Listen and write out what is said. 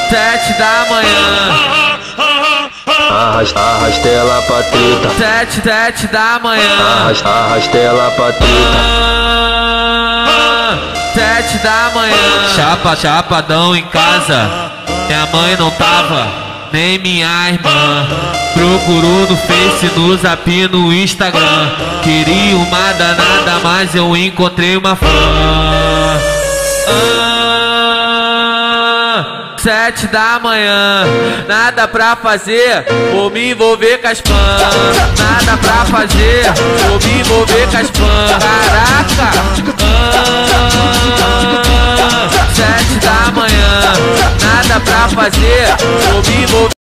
Sete da manhã. Arrasta ela pra treta. Sete da manhã. Arrasta ela pra treta. 7 da manhã. Chapadão em casa. Minha mãe não tava, nem minha irmã. Procurou no Face, no Zap, no Instagram. Queria uma danada, mas eu encontrei uma fã. 7 da manhã, nada pra fazer, vou me envolver com as fãs. Nada pra fazer, vou me envolver com as fãs. Caraca! 7 da manhã, nada pra fazer, vou me envolver.